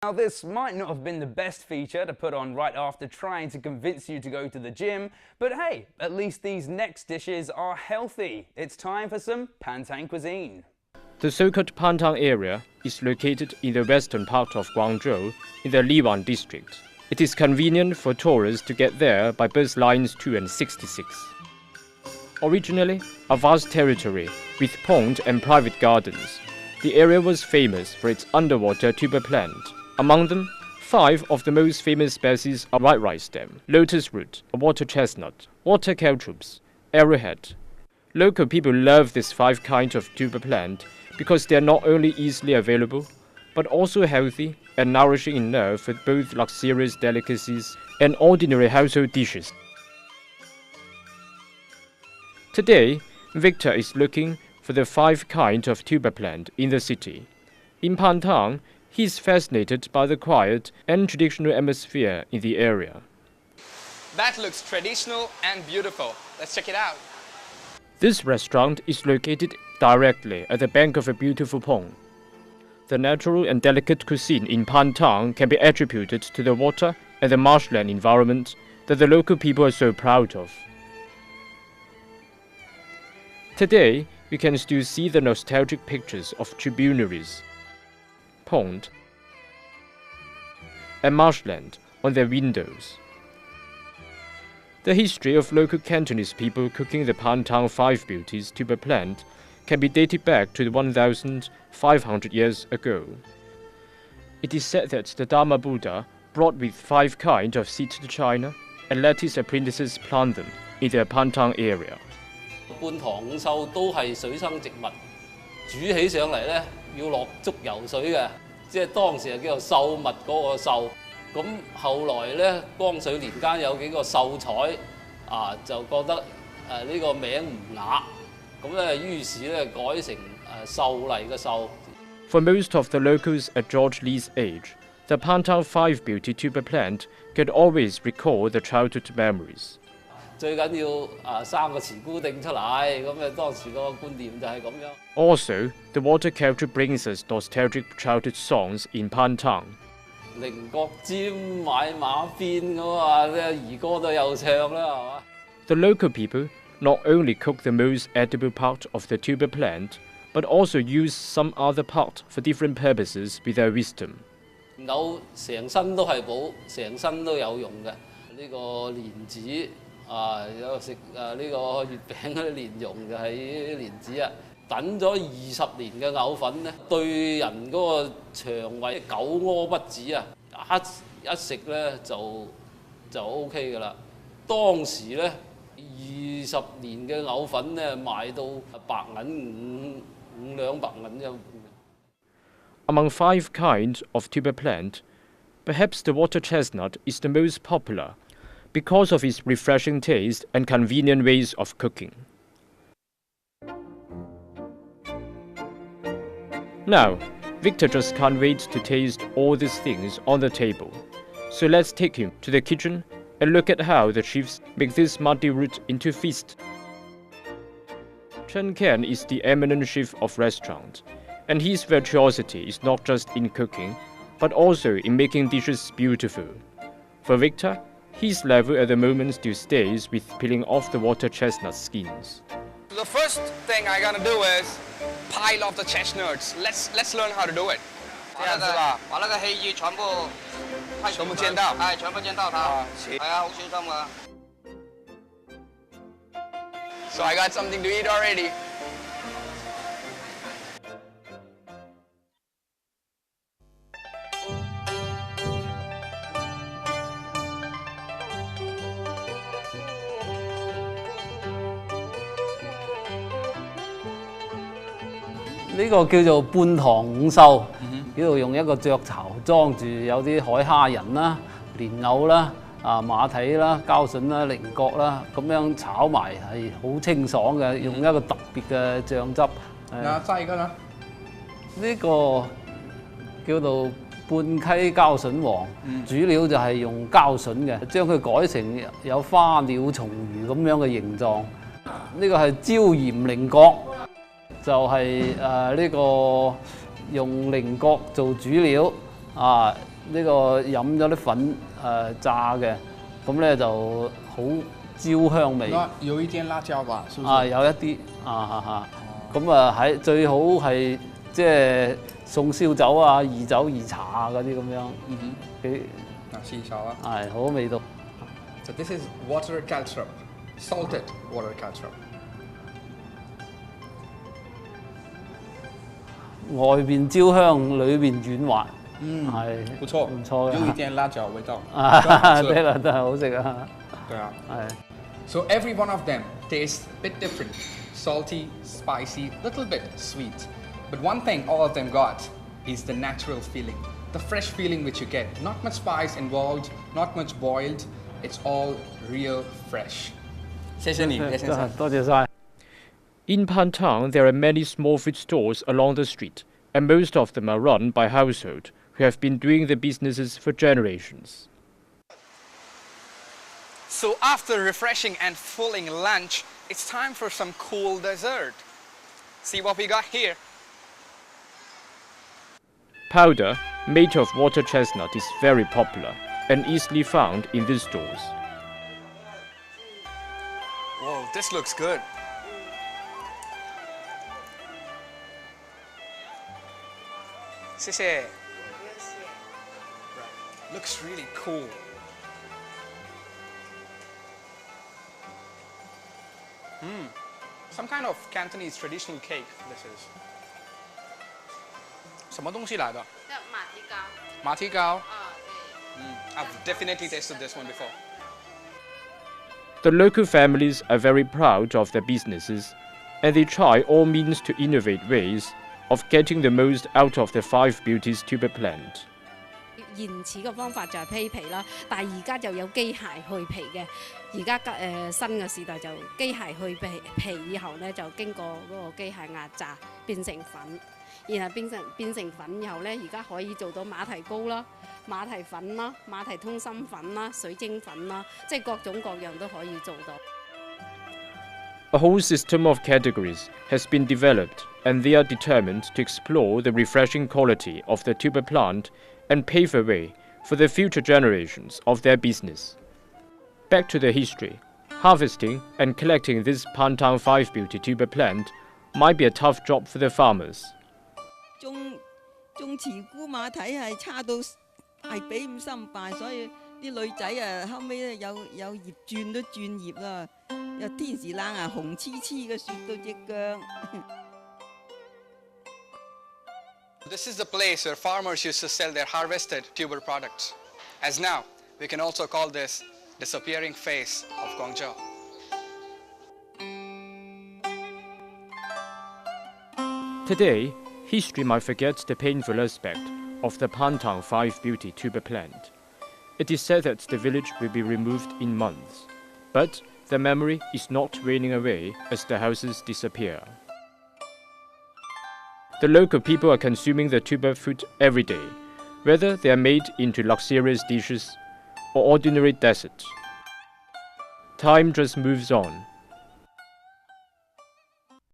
Now this might not have been the best feature to put on right after trying to convince you to go to the gym, but hey, at least these next dishes are healthy. It's time for some Pantang cuisine. The so-called Pantang area is located in the western part of Guangzhou in the Liwan district. It is convenient for tourists to get there by bus lines 2 and 66. Originally a vast territory with pond and private gardens, the area was famous for its underwater tuber plant. Among them, 5 of the most famous species are white rice stem, lotus root, water chestnut, water caltrops, arrowhead. Local people love this 5 kinds of tuber plant because they are not only easily available, but also healthy and nourishing enough for both luxurious delicacies and ordinary household dishes. Today, Victor is looking for the 5 kinds of tuber plant in the city. In Pantang, he is fascinated by the quiet and traditional atmosphere in the area. That looks traditional and beautiful. Let's check it out. This restaurant is located directly at the bank of a beautiful pond. The natural and delicate cuisine in Pantang can be attributed to the water and the marshland environment that the local people are so proud of. Today, we can still see the nostalgic pictures of tribunaries, pond, and marshland on their windows. The history of local Cantonese people cooking the Pantang 5 beauties tuber plant can be dated back to 1,500 years ago. It is said that the Dharma Buddha brought with 5 kinds of seeds to China and let his apprentices plant them in the Pantang area. 半糖五秀都係水生植物，煮起上嚟咧要落足油水嘅，即係當時係叫做秀物嗰個秀。咁後來咧光緒年間有幾個秀才就覺得呢個名唔雅，咁咧於是咧改成秀麗嘅秀。For most of the locals at George Lee's age, the Pantang 5 beauty tuber plant could always recall the childhood memories. 最緊要3個慈姑定出嚟，咁當時個觀念就係咁樣。Also, the water character brings us nostalgic childhood songs in Pantang. 菱角尖買馬鞭咁啊，兒歌都有唱啦，係嘛？ The local people not only cook the most edible part of the tuber plant, but also use some other part for different purposes with their wisdom. 有成身都係寶，成身都有用嘅。呢個蓮子有食呢個月餅嗰啲蓮蓉就係啲蓮子啊。等咗20年嘅藕粉咧，對人嗰個腸胃久屙不止啊！一食咧就 OK 噶啦。當時咧20年嘅藕粉咧賣到白銀5兩白銀一碗。Among 5 kinds of tuber plant, perhaps the water chestnut is the most popular because of its refreshing taste and convenient ways of cooking. Now, Victor just can't wait to taste all these things on the table. So let's take him to the kitchen and look at how the chefs make this muddy root into feast. Chen Ken is the eminent chef of restaurant, and his virtuosity is not just in cooking, but also in making dishes beautiful. For Victor, his level at the moment still stays with peeling off the water chestnut skins. The first thing I gotta do is pile off the chestnuts. Let's learn how to do it. 这样子吧，把那个黑衣全部煎到，全部煎到它。係啊，好小心啊。So I got something to eat already. 呢個叫做半糖五秀，呢度用一個雀巢裝住有啲海蝦仁啦、蓮藕啦、馬蹄啦、膠筍啦、菱角啦，咁樣炒埋係好清爽嘅，用一個特別嘅醬汁。那再一個呢？呢個叫做半溪膠筍黃，主料就係用膠筍嘅，將佢改成有花鳥蟲魚咁樣嘅形狀。呢個係椒鹽菱角。 就係呢個用菱角做主料呢個飲咗啲粉炸嘅，咁咧就好焦香味。有一點辣椒吧？是不是？啊，有一啲咁啊喺最好係即係送燒酒啊、二酒二茶啊嗰啲咁樣。幾試下啊。係好味道。So this is water caltrop, salted water caltrop. 外邊焦香，裏邊軟滑，係不錯，唔錯嘅。有一點辣椒味道。對啦，真係好食啊！對啊，係。So every one of them tastes a bit different, salty, spicy, little bit sweet. But one thing all of them got is the natural feeling, the fresh feeling which you get. Not much spice involved, not much boiled. It's all real fresh. 謝謝你，謝先生。多謝晒。In Pantang, there are many small food stores along the street, and most of them are run by households who have been doing the businesses for generations. So after refreshing and filling lunch, it's time for some cool dessert. See what we got here. Powder made of water chestnut is very popular and easily found in these stores. Whoa, this looks good. Right. Looks really cool. Some kind of Cantonese traditional cake. This is. 什么东西来的？马蹄糕。I've definitely tasted this one before. The local families are very proud of their businesses, and they try all means to innovate ways of getting the most out of the five beauties tuber plant. 原始嘅方法就係披皮啦，但係而家就有機械去皮嘅。而家新嘅時代就機械去皮以後咧，就經過嗰個機械壓榨變成粉，然後變成粉以後咧，而家可以做到馬蹄糕啦、馬蹄粉啦、馬蹄通心粉啦、水晶粉啦，即係各種各樣都可以做到。A whole system of categories has been developed, and they are determined to explore the refreshing quality of the tuber plant and pave a way for the future generations of their business. Back to the history, harvesting and collecting this Pantang 5 Beauty tuber plant might be a tough job for the farmers. 種慈菇馬蹄係差到係比五心敗，所以啲女仔啊後尾咧有葉轉都轉葉啦，有天時冷啊紅黐黐嘅雪到隻腳。This is the place where farmers used to sell their harvested tuber products. As now, we can also call this disappearing face of Guangzhou. Today, history might forget the painful aspect of the Pantang 5 Beauty tuber plant. It is said that the village will be removed in months, but the memory is not waning away as the houses disappear. The local people are consuming the tuber food every day, whether they are made into luxurious dishes or ordinary desserts. Time just moves on,